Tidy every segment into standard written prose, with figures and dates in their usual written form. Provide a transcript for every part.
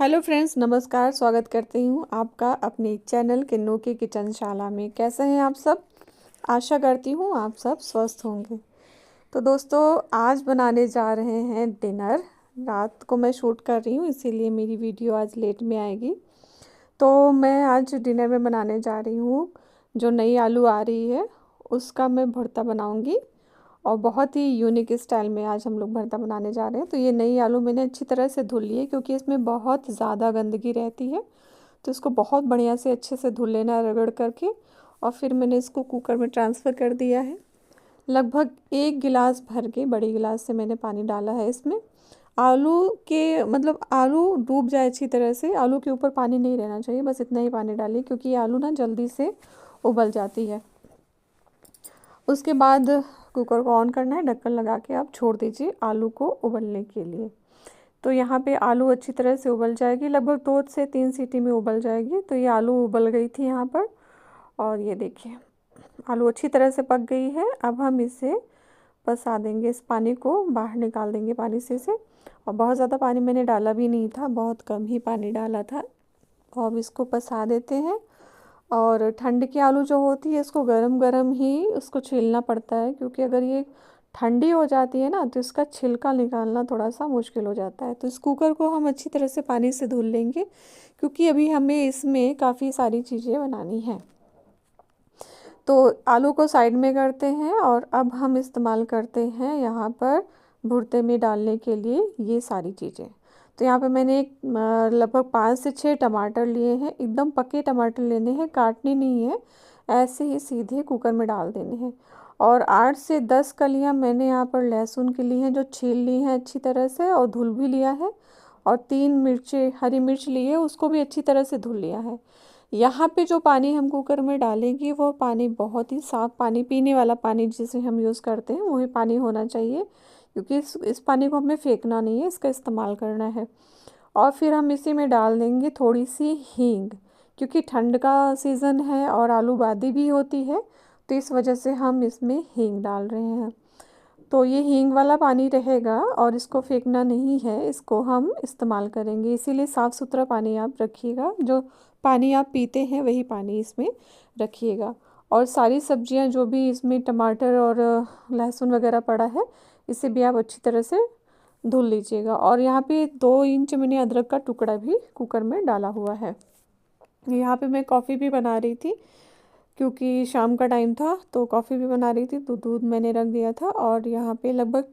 Hello friends, नमस्कार। स्वागत करती हूँ आपका अपने चैनल किन्नू की किचनशाला में। कैसे हैं आप सब? आशा करती हूँ आप सब स्वस्थ होंगे। तो दोस्तों, आज बनाने जा रहे हैं डिनर। रात को मैं शूट कर रही हूँ, इसीलिए मेरी वीडियो आज लेट में आएगी। तो मैं आज डिनर में बनाने जा रही हूँ, जो नई आलू आ रही है उसका मैं भरता बनाऊँगी। और बहुत ही यूनिक स्टाइल में आज हम लोग भरता बनाने जा रहे हैं। तो ये नई आलू मैंने अच्छी तरह से धुल ली है, क्योंकि इसमें बहुत ज़्यादा गंदगी रहती है। तो इसको बहुत बढ़िया से अच्छे से धुल लेना है, रगड़ करके। और फिर मैंने इसको कुकर में ट्रांसफ़र कर दिया है। लगभग 1 गिलास भर के बड़ी गिलास से मैंने पानी डाला है इसमें। आलू के मतलब आलू डूब जाए अच्छी तरह से, आलू के ऊपर पानी नहीं रहना चाहिए, बस इतना ही पानी डालिए, क्योंकि ये आलू ना जल्दी से उबल जाती है। उसके बाद कुकर को ऑन करना है, ढक्कन लगा के आप छोड़ दीजिए आलू को उबलने के लिए। तो यहाँ पे आलू अच्छी तरह से उबल जाएगी, लगभग 2 से 3 सीटी में उबल जाएगी। तो ये आलू उबल गई थी यहाँ पर, और ये देखिए आलू अच्छी तरह से पक गई है। अब हम इसे पसा देंगे, इस पानी को बाहर निकाल देंगे पानी से इसे। और बहुत ज़्यादा पानी मैंने डाला भी नहीं था, बहुत कम ही पानी डाला था। और अब इसको पसा देते हैं। और ठंड की आलू जो होती है, इसको गरम गरम ही उसको छीलना पड़ता है, क्योंकि अगर ये ठंडी हो जाती है ना, तो इसका छिलका निकालना थोड़ा सा मुश्किल हो जाता है। तो इस कुकर को हम अच्छी तरह से पानी से धुल लेंगे, क्योंकि अभी हमें इसमें काफ़ी सारी चीज़ें बनानी हैं। तो आलू को साइड में करते हैं, और अब हम इस्तेमाल करते हैं यहाँ पर भुर्ते में डालने के लिए ये सारी चीज़ें। तो यहाँ पे मैंने लगभग 5 से 6 टमाटर लिए हैं। एकदम पके टमाटर लेने हैं, काटने नहीं है, ऐसे ही सीधे कुकर में डाल देने हैं। और 8 से 10 कलियाँ मैंने यहाँ पर लहसुन की ली हैं, जो छील ली हैं अच्छी तरह से और धुल भी लिया है। और 3 हरी मिर्च ली है, उसको भी अच्छी तरह से धुल लिया है। यहाँ पे जो पानी हम कुकर में डालेंगे, वो पानी बहुत ही साफ़ पानी, पीने वाला पानी जिसे हम यूज़ करते हैं वही पानी होना चाहिए, क्योंकि इस पानी को हमें फेंकना नहीं है, इसका इस्तेमाल करना है। और फिर हम इसी में डाल देंगे थोड़ी सी हींग, क्योंकि ठंड का सीज़न है और आलूबादी भी होती है, तो इस वजह से हम इसमें हींग डाल रहे हैं। तो ये हींग वाला पानी रहेगा, और इसको फेंकना नहीं है, इसको हम इस्तेमाल करेंगे। इसीलिए साफ़ सुथरा पानी आप रखिएगा, जो पानी आप पीते हैं वही पानी इसमें रखिएगा। और सारी सब्जियां जो भी इसमें टमाटर और लहसुन वगैरह पड़ा है, इसे भी आप अच्छी तरह से धुल लीजिएगा। और यहाँ पे 2 इंच मैंने अदरक का टुकड़ा भी कुकर में डाला हुआ है। यहाँ पे मैं कॉफ़ी भी बना रही थी, क्योंकि शाम का टाइम था, तो कॉफ़ी भी बना रही थी, तो दूध मैंने रख दिया था। और यहाँ पे लगभग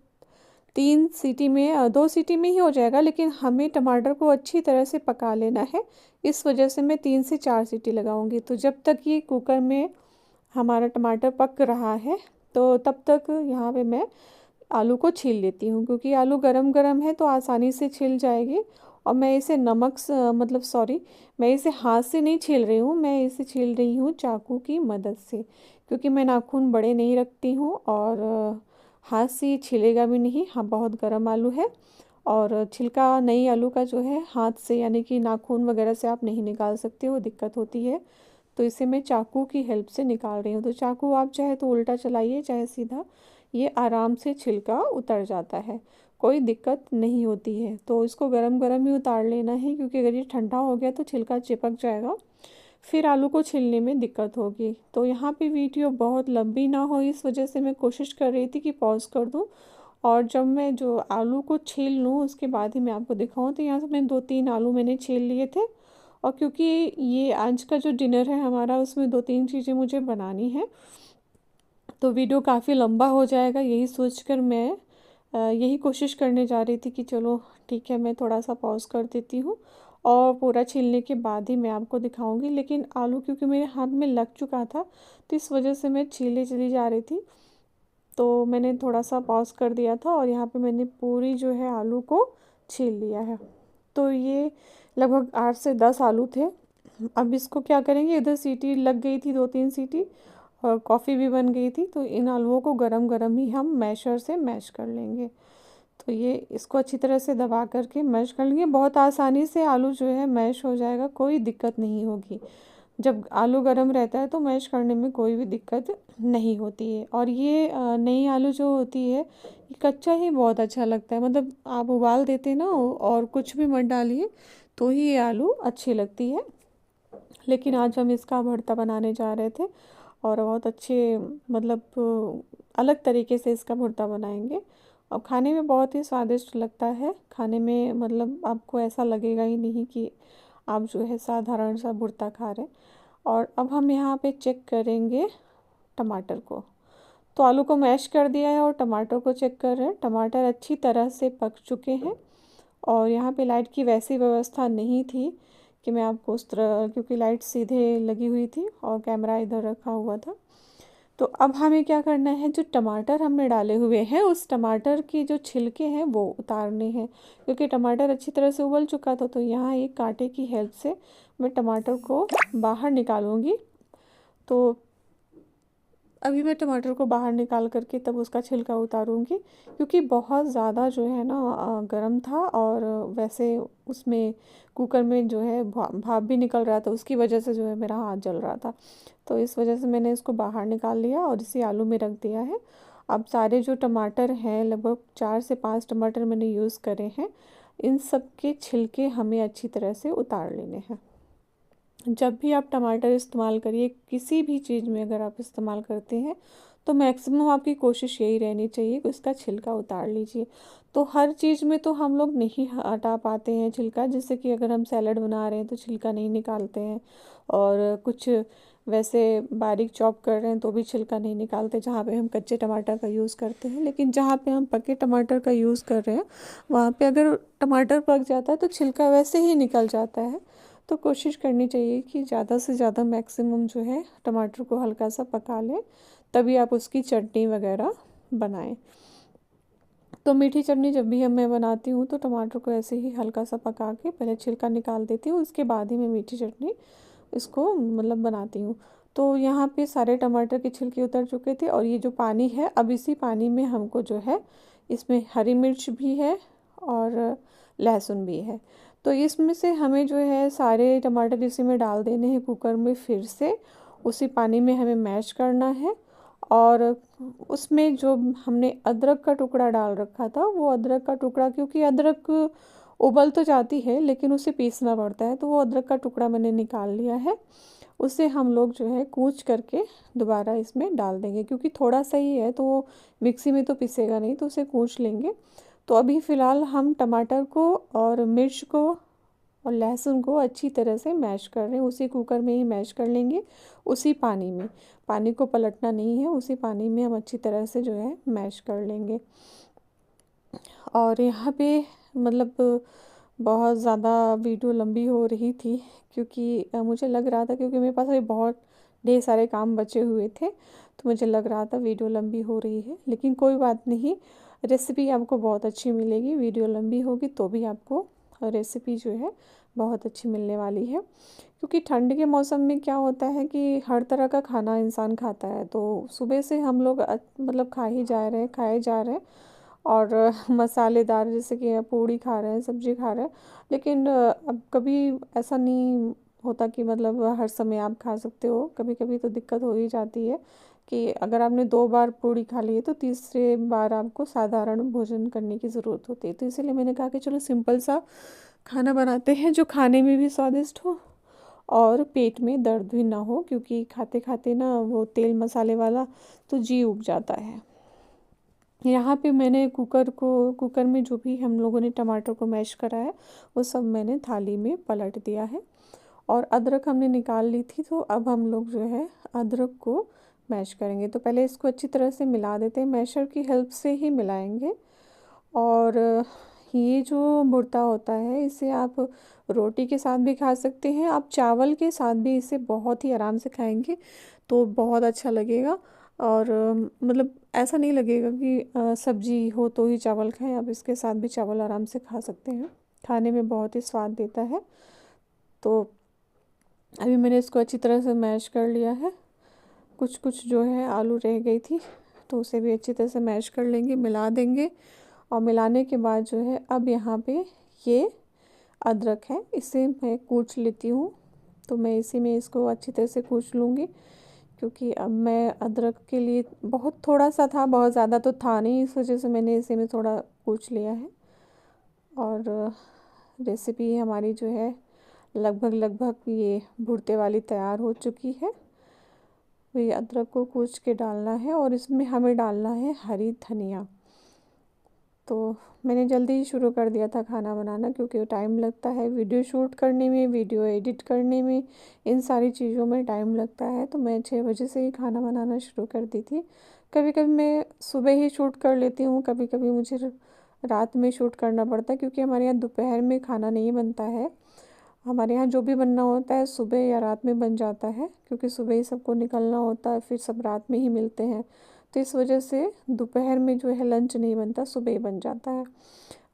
3 सीटी में 2 सीटी में ही हो जाएगा, लेकिन हमें टमाटर को अच्छी तरह से पका लेना है, इस वजह से मैं 3 से 4 सीटी लगाऊंगी। तो जब तक ये कुकर में हमारा टमाटर पक रहा है, तो तब तक यहाँ पे मैं आलू को छील लेती हूँ, क्योंकि आलू गरम गरम है तो आसानी से छिल जाएगी। और मैं इसे मतलब सॉरी, मैं इसे हाथ से नहीं छील रही हूँ, मैं इसे छील रही हूँ चाकू की मदद से, क्योंकि मैं नाखून बड़े नहीं रखती हूँ। और हाथ से ये छिलेगा भी नहीं। हाँ, बहुत गर्म आलू है, और छिलका नई आलू का जो है हाथ से यानी कि नाखून वगैरह से आप नहीं निकाल सकते हो, दिक्कत होती है। तो इसे मैं चाकू की हेल्प से निकाल रही हूँ। तो चाकू आप चाहे तो उल्टा चलाइए, चाहे सीधा, ये आराम से छिलका उतर जाता है, कोई दिक्कत नहीं होती है। तो इसको गरम गरम ही उतार लेना है, क्योंकि अगर ये ठंडा हो गया तो छिलका चिपक जाएगा, फिर आलू को छीलने में दिक्कत होगी। तो यहाँ पे वीडियो बहुत लंबी ना हो, इस वजह से मैं कोशिश कर रही थी कि पॉज कर दूँ, और जब मैं जो आलू को छील लूँ उसके बाद ही मैं आपको दिखाऊँ। तो यहाँ से मैं 2-3 आलू मैंने छील लिए थे। और क्योंकि ये आज का जो डिनर है हमारा, उसमें 2-3 चीज़ें मुझे बनानी है, तो वीडियो काफ़ी लंबा हो जाएगा, यही सोचकर मैं यही कोशिश करने जा रही थी कि चलो ठीक है, मैं थोड़ा सा पॉज कर देती हूँ, और पूरा छीलने के बाद ही मैं आपको दिखाऊंगी। लेकिन आलू क्योंकि मेरे हाथ में लग चुका था, तो इस वजह से मैं छीले चली जा रही थी, तो मैंने थोड़ा सा पॉज कर दिया था। और यहाँ पे मैंने पूरी जो है आलू को छील लिया है। तो ये लगभग 8 से 10 आलू थे। अब इसको क्या करेंगे, इधर सीटी लग गई थी 2-3 सीटी, और कॉफ़ी भी बन गई थी। तो इन आलूओं को गरम गरम ही हम मैशर से मैश कर लेंगे। तो ये इसको अच्छी तरह से दबा करके मैश कर लेंगे, बहुत आसानी से आलू जो है मैश हो जाएगा, कोई दिक्कत नहीं होगी। जब आलू गर्म रहता है तो मैश करने में कोई भी दिक्कत नहीं होती है। और ये नई आलू जो होती है ये कच्चा ही बहुत अच्छा लगता है, मतलब आप उबाल देते ना और कुछ भी मत डालिए तो ही ये आलू अच्छी लगती है। लेकिन आज हम इसका भरता बनाने जा रहे थे और बहुत अच्छे, मतलब अलग तरीके से इसका भुर्ता बनाएंगे और खाने में बहुत ही स्वादिष्ट लगता है। खाने में मतलब आपको ऐसा लगेगा ही नहीं कि आप जो है साधारण सा भुर्ता खा रहे हैं। और अब हम यहाँ पे चेक करेंगे टमाटर को। तो आलू को मैश कर दिया है और टमाटर को चेक कर रहे हैं। टमाटर अच्छी तरह से पक चुके हैं और यहाँ पे लाइट की वैसी व्यवस्था नहीं थी कि मैं आपको उस तरह, क्योंकि लाइट सीधे लगी हुई थी और कैमरा इधर रखा हुआ था। तो अब हमें क्या करना है, जो टमाटर हमने डाले हुए हैं उस टमाटर की जो छिलके हैं वो उतारने हैं, क्योंकि टमाटर अच्छी तरह से उबल चुका था। तो यहाँ एक कांटे की हेल्प से मैं टमाटर को बाहर निकालूंगी। तो अभी मैं टमाटर को बाहर निकाल करके तब उसका छिलका उतारूंगी, क्योंकि बहुत ज़्यादा जो है ना गर्म था और वैसे उसमें कुकर में जो है भाप भी निकल रहा था, उसकी वजह से जो है मेरा हाथ जल रहा था। तो इस वजह से मैंने इसको बाहर निकाल लिया और इसी आलू में रख दिया है। अब सारे जो टमाटर हैं, लगभग 4 से 5 टमाटर मैंने यूज़ करे हैं, इन सब के छिलके हमें अच्छी तरह से उतार लेने हैं। जब भी आप टमाटर इस्तेमाल करिए, किसी भी चीज़ में अगर आप इस्तेमाल करते हैं तो मैक्सिमम आपकी कोशिश यही रहनी चाहिए कि उसका छिलका उतार लीजिए। तो हर चीज़ में तो हम लोग नहीं हटा पाते हैं छिलका, जैसे कि अगर हम सैलड बना रहे हैं तो छिलका नहीं निकालते हैं, और कुछ वैसे बारीक चॉप कर रहे हैं तो भी छिलका नहीं निकालते जहाँ पे हम कच्चे टमाटर का यूज़ करते हैं। लेकिन जहाँ पे हम पके टमाटर का यूज़ कर रहे हैं वहाँ पे अगर टमाटर पक जाता है तो छिलका वैसे ही निकल जाता है। तो कोशिश करनी चाहिए कि ज़्यादा से ज़्यादा मैक्सिमम जो है टमाटर को हल्का सा पका लें, तभी आप उसकी चटनी वगैरह बनाएं। तो मीठी चटनी जब भी मैं बनाती हूँ तो टमाटर को ऐसे ही हल्का सा पका के पहले छिलका निकाल देती हूँ, उसके बाद ही मैं मीठी चटनी इसको मतलब बनाती हूँ। तो यहाँ पे सारे टमाटर के छिलके उतर चुके थे और ये जो पानी है, अब इसी पानी में हमको जो है, इसमें हरी मिर्च भी है और लहसुन भी है। तो इसमें से हमें जो है सारे टमाटर इसी में डाल देने हैं कुकर में, फिर से उसी पानी में हमें मैश करना है। और उसमें जो हमने अदरक का टुकड़ा डाल रखा था, वो अदरक का टुकड़ा, क्योंकि अदरक उबल तो जाती है लेकिन उसे पीसना पड़ता है, तो वो अदरक का टुकड़ा मैंने निकाल लिया है। उसे हम लोग जो है कूच करके दोबारा इसमें डाल देंगे, क्योंकि थोड़ा सा ही है तो वो मिक्सी में तो पिसेगा नहीं, तो उसे कूच लेंगे। तो अभी फ़िलहाल हम टमाटर को और मिर्च को और लहसुन को अच्छी तरह से मैश कर रहे हैं, उसी कुकर में ही मैश कर लेंगे, उसी पानी में। पानी को पलटना नहीं है, उसी पानी में हम अच्छी तरह से जो है मैश कर लेंगे। और यहाँ पे मतलब बहुत ज़्यादा वीडियो लंबी हो रही थी, क्योंकि मुझे लग रहा था, क्योंकि मेरे पास अभी बहुत ढेर सारे काम बचे हुए थे, तो मुझे लग रहा था वीडियो लंबी हो रही है। लेकिन कोई बात नहीं, रेसिपी आपको बहुत अच्छी मिलेगी। वीडियो लंबी होगी तो भी आपको रेसिपी जो है बहुत अच्छी मिलने वाली है। क्योंकि ठंड के मौसम में क्या होता है कि हर तरह का खाना इंसान खाता है, तो सुबह से हम लोग मतलब खाए जा रहे हैं और मसालेदार, जैसे कि पूड़ी खा रहे हैं, सब्जी खा रहे हैं। लेकिन अब कभी ऐसा नहीं होता कि मतलब हर समय आप खा सकते हो, कभी कभी तो दिक्कत हो ही जाती है कि अगर आपने 2 बार पूड़ी खा ली है तो तीसरे बार आपको साधारण भोजन करने की ज़रूरत होती है। तो इसीलिए मैंने कहा कि चलो सिंपल सा खाना बनाते हैं जो खाने में भी स्वादिष्ट हो और पेट में दर्द भी ना हो, क्योंकि खाते खाते ना वो तेल मसाले वाला तो जी उब जाता है। यहाँ पे मैंने कुकर में जो भी हम लोगों ने टमाटर को मैश करा है वो सब मैंने थाली में पलट दिया है। और अदरक हमने निकाल ली थी, तो अब हम लोग जो है अदरक को मैश करेंगे। तो पहले इसको अच्छी तरह से मिला देते हैं, मैशर की हेल्प से ही मिलाएंगे। और ये जो भुर्ता होता है इसे आप रोटी के साथ भी खा सकते हैं, आप चावल के साथ भी इसे बहुत ही आराम से खाएंगे तो बहुत अच्छा लगेगा। और मतलब ऐसा नहीं लगेगा कि सब्जी हो तो ही चावल खाएं, आप इसके साथ भी चावल आराम से खा सकते हैं, खाने में बहुत ही स्वाद देता है। तो अभी मैंने इसको अच्छी तरह से मैश कर लिया है। कुछ कुछ जो है आलू रह गई थी तो उसे भी अच्छी तरह से मैश कर लेंगे, मिला देंगे। और मिलाने के बाद जो है अब यहाँ पे ये अदरक है, इसे मैं कूच लेती हूँ तो मैं इसी में इसको अच्छी तरह से कूच लूँगी, क्योंकि अब मैं अदरक के लिए बहुत थोड़ा सा था, बहुत ज़्यादा तो था नहीं, इस वजह से मैंने इसी में थोड़ा कूच लिया है। और रेसिपी हमारी जो है लगभग लगभग ये भुर्ते वाली तैयार हो चुकी है। तो ये अदरक को कूच के डालना है और इसमें हमें डालना है हरी धनिया। तो मैंने जल्दी ही शुरू कर दिया था खाना बनाना, क्योंकि टाइम लगता है वीडियो शूट करने में, वीडियो एडिट करने में, इन सारी चीज़ों में टाइम लगता है। तो मैं 6 बजे से ही खाना बनाना शुरू कर दी थी। कभी कभी मैं सुबह ही शूट कर लेती हूँ, कभी कभी मुझे रात में शूट करना पड़ता है, क्योंकि हमारे यहाँ दोपहर में खाना नहीं बनता है। हमारे यहाँ जो भी बनना होता है सुबह या रात में बन जाता है, क्योंकि सुबह ही सबको निकलना होता है, फिर सब रात में ही मिलते हैं। तो इस वजह से दोपहर में जो है लंच नहीं बनता, सुबह ही बन जाता है।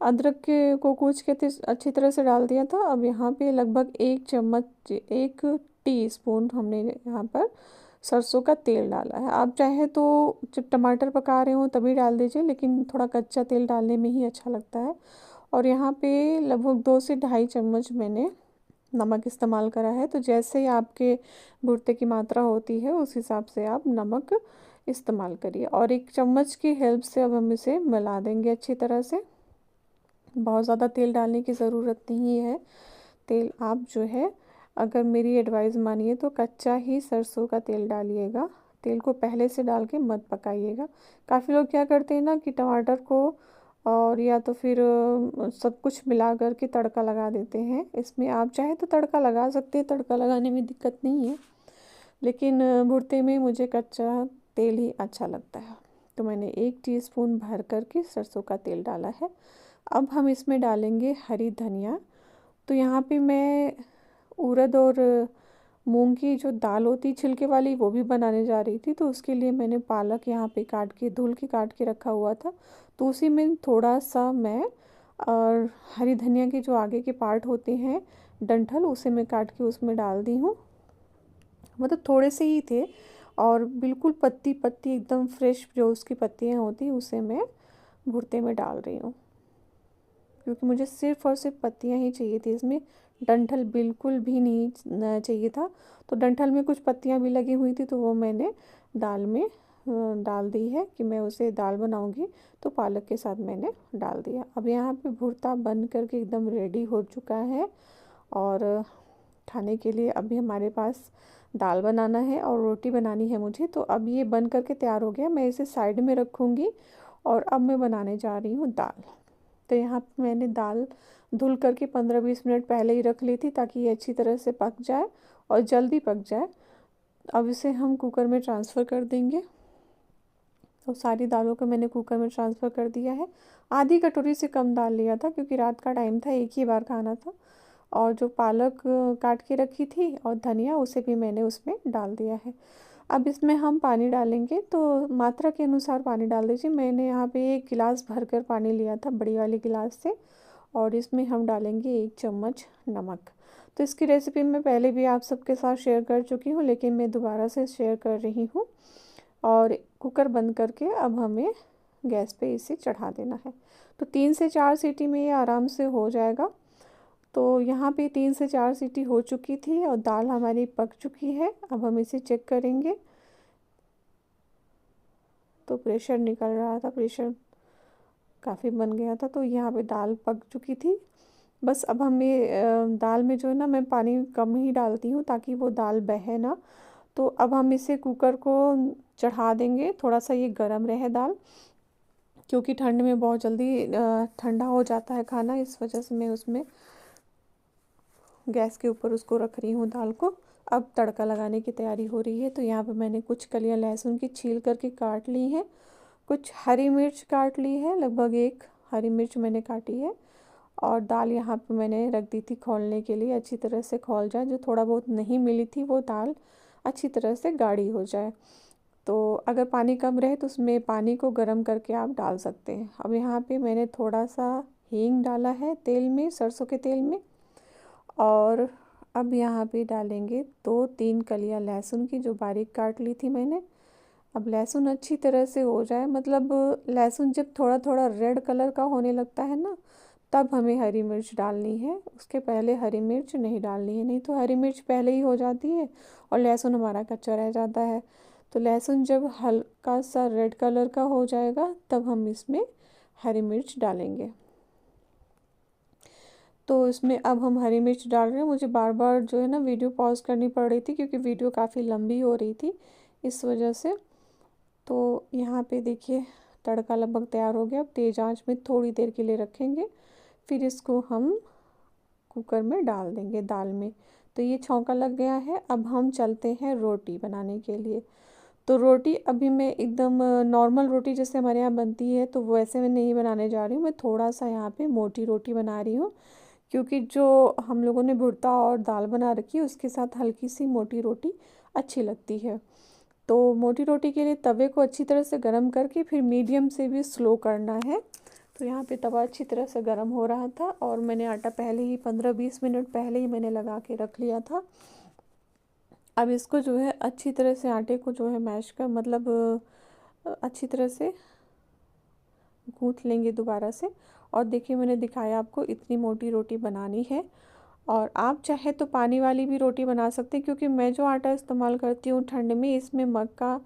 अदरक के को कूच के अच्छी तरह से डाल दिया था। अब यहाँ पे लगभग 1 टी स्पून हमने यहाँ पर सरसों का तेल डाला है। आप चाहे तो जब टमाटर पका रहे हो तभी डाल दीजिए, लेकिन थोड़ा कच्चा तेल डालने में ही अच्छा लगता है। और यहाँ पे लगभग 2 से ढाई चम्मच मैंने नमक इस्तेमाल करा है। तो जैसे ही आपके भुर्ते की मात्रा होती है उस हिसाब से आप नमक इस्तेमाल करिए। और 1 चम्मच की हेल्प से अब हम इसे मिला देंगे अच्छी तरह से। बहुत ज़्यादा तेल डालने की ज़रूरत नहीं है। तेल आप जो है, अगर मेरी एडवाइस मानिए तो कच्चा ही सरसों का तेल डालिएगा। तेल को पहले से डाल के मत पकाइएगा। काफ़ी लोग क्या करते हैं ना कि टमाटर को और या तो फिर सब कुछ मिला कर के तड़का लगा देते हैं। इसमें आप चाहे तो तड़का लगा सकते हैं, तड़का लगाने में दिक्कत नहीं है, लेकिन भुर्ते में मुझे कच्चा तेल ही अच्छा लगता है। तो मैंने 1 टीस्पून भर कर के सरसों का तेल डाला है। अब हम इसमें डालेंगे हरी धनिया। तो यहाँ पे मैं उड़द और मूंग की जो दाल होती है छिलके वाली, वो भी बनाने जा रही थी। तो उसके लिए मैंने पालक यहाँ पे काट के धुल के काट के रखा हुआ था। तो उसी में थोड़ा सा मैं और हरी धनिया के जो आगे के पार्ट होते हैं डंठल, उसे मैं काट के उसमें डाल दी हूँ। मतलब थोड़े से ही थे, और बिल्कुल पत्ती पत्ती एकदम फ्रेश जो उसकी पत्तियाँ होती उसे मैं भुर्ते में डाल रही हूँ, क्योंकि मुझे सिर्फ़ और सिर्फ पत्तियाँ ही चाहिए थी। इसमें डंठल बिल्कुल भी नहीं चाहिए था। तो डंठल में कुछ पत्तियाँ भी लगी हुई थी, तो वो मैंने दाल में डाल दी है कि मैं उसे दाल बनाऊंगी, तो पालक के साथ मैंने डाल दिया। अब यहाँ पे भुर्ता बन करके एकदम रेडी हो चुका है, और खाने के लिए अभी हमारे पास दाल बनाना है और रोटी बनानी है मुझे। तो अब ये बन करके तैयार हो गया, मैं इसे साइड में रखूँगी और अब मैं बनाने जा रही हूँ दाल। तो यहाँ पे मैंने दाल धुल करके 15-20 मिनट पहले ही रख ली थी, ताकि ये अच्छी तरह से पक जाए और जल्दी पक जाए। अब इसे हम कुकर में ट्रांसफ़र कर देंगे। तो सारी दालों को मैंने कुकर में ट्रांसफ़र कर दिया है। आधी कटोरी से कम दाल लिया था, क्योंकि रात का टाइम था, एक ही बार खाना था। और जो पालक काट के रखी थी और धनिया, उसे भी मैंने उसमें डाल दिया है। अब इसमें हम पानी डालेंगे, तो मात्रा के अनुसार पानी डाल दीजिए। मैंने यहाँ पे 1 गिलास भरकर पानी लिया था, बड़ी वाली गिलास से। और इसमें हम डालेंगे 1 चम्मच नमक। तो इसकी रेसिपी मैं पहले भी आप सबके साथ शेयर कर चुकी हूँ, लेकिन मैं दोबारा से शेयर कर रही हूँ। और कुकर बंद करके अब हमें गैस पे इसे चढ़ा देना है। तो 3 से 4 सीटी में ये आराम से हो जाएगा। तो यहाँ पे 3 से 4 सीटी हो चुकी थी और दाल हमारी पक चुकी है। अब हम इसे चेक करेंगे। तो प्रेशर निकल रहा था, प्रेशर काफ़ी बन गया था। तो यहाँ पे दाल पक चुकी थी। बस अब हमें दाल में जो है ना, मैं पानी कम ही डालती हूँ ताकि वो दाल बहे ना। तो अब हम इसे कुकर को चढ़ा देंगे, थोड़ा सा ये गर्म रहे दाल, क्योंकि ठंड में बहुत जल्दी ठंडा हो जाता है खाना। इस वजह से मैं उसमें गैस के ऊपर उसको रख रही हूँ दाल को। अब तड़का लगाने की तैयारी हो रही है। तो यहाँ पे मैंने कुछ कलियाँ लहसुन की छील करके काट ली हैं, कुछ हरी मिर्च काट ली है, लगभग 1 हरी मिर्च मैंने काटी है। और दाल यहाँ पे मैंने रख दी थी खौलने के लिए, अच्छी तरह से खौल जाए, जो थोड़ा बहुत नहीं मिली थी वो दाल अच्छी तरह से गाढ़ी हो जाए। तो अगर पानी कम रहे तो उसमें पानी को गर्म करके आप डाल सकते हैं। अब यहाँ पे मैंने थोड़ा सा हींग डाला है तेल में, सरसों के तेल में। और अब यहाँ पे डालेंगे 2-3 कलियाँ लहसुन की, जो बारीक काट ली थी मैंने। अब लहसुन अच्छी तरह से हो जाए, मतलब लहसुन जब थोड़ा थोड़ा रेड कलर का होने लगता है ना, तब हमें हरी मिर्च डालनी है, उसके पहले हरी मिर्च नहीं डालनी है, नहीं तो हरी मिर्च पहले ही हो जाती है और लहसुन हमारा कच्चा रह जाता है। तो लहसुन जब हल्का सा रेड कलर का हो जाएगा तब हम इसमें हरी मिर्च डालेंगे। तो इसमें अब हम हरी मिर्च डाल रहे हैं। मुझे बार बार जो है ना वीडियो पॉज करनी पड़ रही थी क्योंकि वीडियो काफ़ी लंबी हो रही थी इस वजह से। तो यहाँ पे देखिए तड़का लगभग तैयार हो गया। अब तेज़ आंच में थोड़ी देर के लिए रखेंगे, फिर इसको हम कुकर में डाल देंगे दाल में। तो ये छौंका लग गया है। अब हम चलते हैं रोटी बनाने के लिए। तो रोटी अभी मैं एकदम नॉर्मल रोटी जैसे हमारे यहाँ बनती है तो वैसे मैं नहीं बनाने जा रही हूँ। मैं थोड़ा सा यहाँ पे मोटी रोटी बना रही हूँ क्योंकि जो हम लोगों ने भुर्ता और दाल बना रखी है उसके साथ हल्की सी मोटी रोटी अच्छी लगती है। तो मोटी रोटी के लिए तवे को अच्छी तरह से गर्म करके फिर मीडियम से भी स्लो करना है। तो यहाँ पे तवा अच्छी तरह से गर्म हो रहा था और मैंने आटा पहले ही 15-20 मिनट पहले ही मैंने लगा के रख लिया था। अब इसको जो है अच्छी तरह से आटे को जो है मैश कर मतलब अच्छी तरह से गूँथ लेंगे दोबारा से। और देखिए मैंने दिखाया आपको इतनी मोटी रोटी बनानी है। और आप चाहे तो पानी वाली भी रोटी बना सकते हैं क्योंकि मैं जो आटा इस्तेमाल करती हूँ ठंड में इसमें मक्का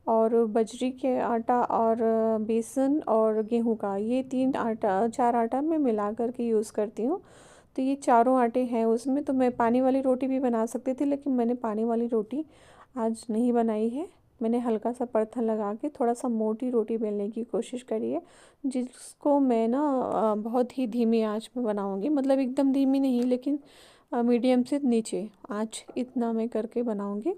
और बजरी के आटा और बेसन और गेहूं का ये 4 आटा मैं मिला करके यूज़ करती हूँ। तो ये चारों आटे हैं उसमें। तो मैं पानी वाली रोटी भी बना सकती थी लेकिन मैंने पानी वाली रोटी आज नहीं बनाई है। मैंने हल्का सा परथन लगा के थोड़ा सा मोटी रोटी बेलने की कोशिश करी है, जिसको मैं ना बहुत ही धीमी आंच में बनाऊंगी। मतलब एकदम धीमी नहीं लेकिन मीडियम से नीचे आंच इतना मैं करके बनाऊंगी।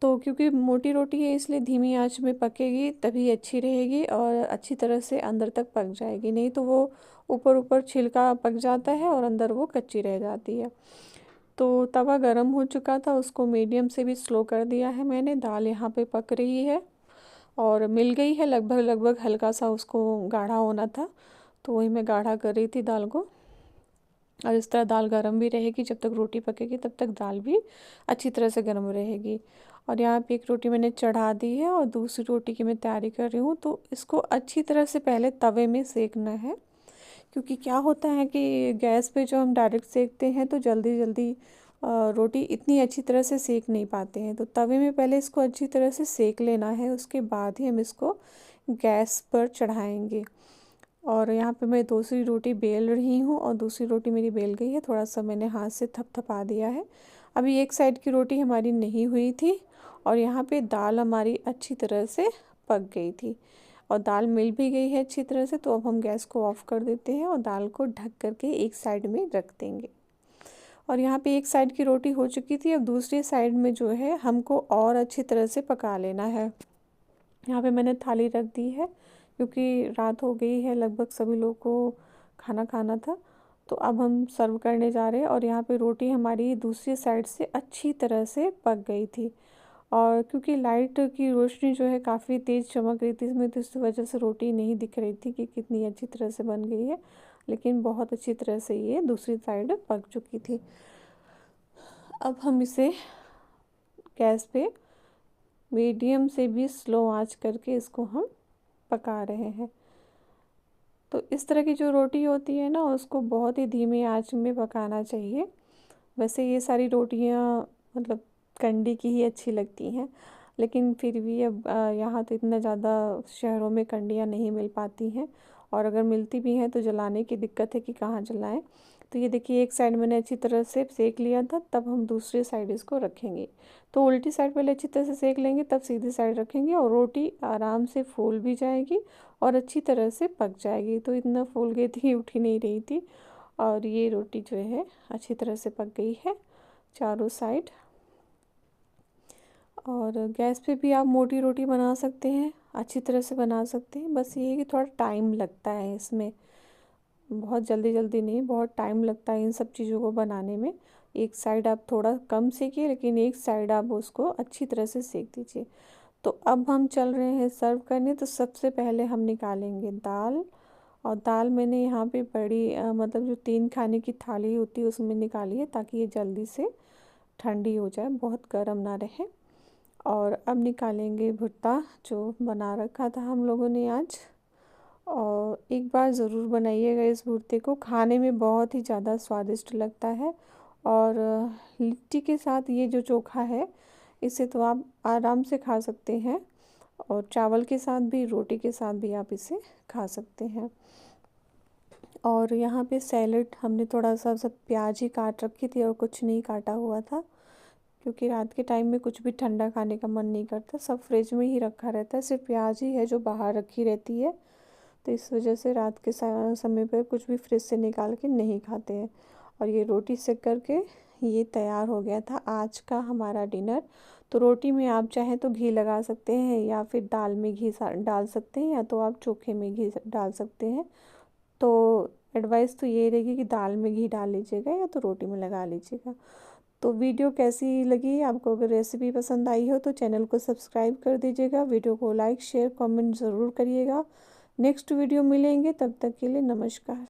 तो क्योंकि मोटी रोटी है इसलिए धीमी आंच में पकेगी तभी अच्छी रहेगी और अच्छी तरह से अंदर तक पक जाएगी, नहीं तो वो ऊपर ऊपर छिलका पक जाता है और अंदर वो कच्ची रह जाती है। तो तवा गरम हो चुका था, उसको मीडियम से भी स्लो कर दिया है मैंने। दाल यहाँ पे पक रही है और मिल गई है लगभग लगभग, हल्का सा उसको गाढ़ा होना था तो वही मैं गाढ़ा कर रही थी दाल को। और इस तरह दाल गरम भी रहेगी, जब तक रोटी पकेगी तब तक दाल भी अच्छी तरह से गरम रहेगी। और यहाँ पे एक रोटी मैंने चढ़ा दी है और दूसरी रोटी की मैं तैयारी कर रही हूँ। तो इसको अच्छी तरह से पहले तवे में सेकना है क्योंकि क्या होता है कि गैस पे जो हम डायरेक्ट सेकते हैं तो जल्दी जल्दी रोटी इतनी अच्छी तरह से सेक नहीं पाते हैं। तो तवे में पहले इसको अच्छी तरह से सेक लेना है, उसके बाद ही हम इसको गैस पर चढ़ाएंगे। और यहाँ पे मैं दूसरी रोटी बेल रही हूँ और दूसरी रोटी मेरी बेल गई है। थोड़ा सा मैंने हाथ से थपथपा दिया है। अभी एक साइड की रोटी हमारी नहीं हुई थी और यहाँ पे दाल हमारी अच्छी तरह से पक गई थी और दाल मिल भी गई है अच्छी तरह से। तो अब हम गैस को ऑफ कर देते हैं और दाल को ढक करके एक साइड में रख देंगे। और यहाँ पे एक साइड की रोटी हो चुकी थी, अब दूसरी साइड में जो है हमको और अच्छी तरह से पका लेना है। यहाँ पे मैंने थाली रख दी है क्योंकि रात हो गई है, लगभग सभी लोगों को खाना खाना था। तो अब हम सर्व करने जा रहे हैं और यहाँ पे रोटी हमारी दूसरी साइड से अच्छी तरह से पक गई थी। और क्योंकि लाइट की रोशनी जो है काफ़ी तेज़ चमक रही थी इसमें, तो इस वजह से रोटी नहीं दिख रही थी कि कितनी अच्छी तरह से बन गई है, लेकिन बहुत अच्छी तरह से ये दूसरी साइड पक चुकी थी। अब हम इसे गैस पे मीडियम से भी स्लो आंच करके इसको हम पका रहे हैं। तो इस तरह की जो रोटी होती है ना उसको बहुत ही धीमी आंच में पकाना चाहिए। वैसे ये सारी रोटियां मतलब कंडी की ही अच्छी लगती हैं, लेकिन फिर भी अब यहाँ तो इतना ज़्यादा शहरों में कंडियाँ नहीं मिल पाती हैं और अगर मिलती भी हैं तो जलाने की दिक्कत है कि कहाँ जलाएं। तो ये देखिए एक साइड मैंने अच्छी तरह से सेक लिया था, तब हम दूसरी साइड इसको रखेंगे। तो उल्टी साइड पहले अच्छी तरह से सेक लेंगे तब सीधी साइड रखेंगे और रोटी आराम से फूल भी जाएगी और अच्छी तरह से पक जाएगी। तो इतना फूल गई थी, उठ ही नहीं रही थी। और ये रोटी जो है अच्छी तरह से पक गई है चारों साइड। और गैस पे भी आप मोटी रोटी बना सकते हैं, अच्छी तरह से बना सकते हैं। बस ये है कि थोड़ा टाइम लगता है इसमें, बहुत जल्दी जल्दी नहीं, बहुत टाइम लगता है इन सब चीज़ों को बनाने में। एक साइड आप थोड़ा कम सेकिए लेकिन एक साइड आप उसको अच्छी तरह से सेक दीजिए। तो अब हम चल रहे हैं सर्व करने। तो सबसे पहले हम निकालेंगे दाल। और दाल मैंने यहाँ पे बड़ी मतलब जो 3 खाने की थाली होती है उसमें निकाली है ताकि ये जल्दी से ठंडी हो जाए, बहुत गर्म ना रहे। और अब निकालेंगे भुट्टा जो बना रखा था हम लोगों ने आज। और एक बार ज़रूर बनाइएगा इस भुर्ते को, खाने में बहुत ही ज़्यादा स्वादिष्ट लगता है। और लिट्टी के साथ ये जो चोखा है इसे तो आप आराम से खा सकते हैं, और चावल के साथ भी, रोटी के साथ भी आप इसे खा सकते हैं। और यहाँ पे सैलेड हमने थोड़ा सा सब प्याज ही काट रखी थी और कुछ नहीं काटा हुआ था, क्योंकि रात के टाइम में कुछ भी ठंडा खाने का मन नहीं करता, सब फ्रिज में ही रखा रहता है, सिर्फ प्याज ही है जो बाहर रखी रहती है। तो इस वजह से रात के समय पर कुछ भी फ्रिज से निकाल के नहीं खाते हैं। और ये रोटी सेक करके ये तैयार हो गया था आज का हमारा डिनर। तो रोटी में आप चाहें तो घी लगा सकते हैं, या फिर दाल में घी डाल सकते हैं, या तो आप चोखे में घी डाल सकते हैं। तो एडवाइस तो ये रहेगी कि दाल में घी डाल लीजिएगा या तो रोटी में लगा लीजिएगा। तो वीडियो कैसी लगी आपको? अगर रेसिपी पसंद आई हो तो चैनल को सब्सक्राइब कर दीजिएगा, वीडियो को लाइक शेयर कमेंट ज़रूर करिएगा। नेक्स्ट वीडियो मिलेंगे, तब तक के लिए नमस्कार।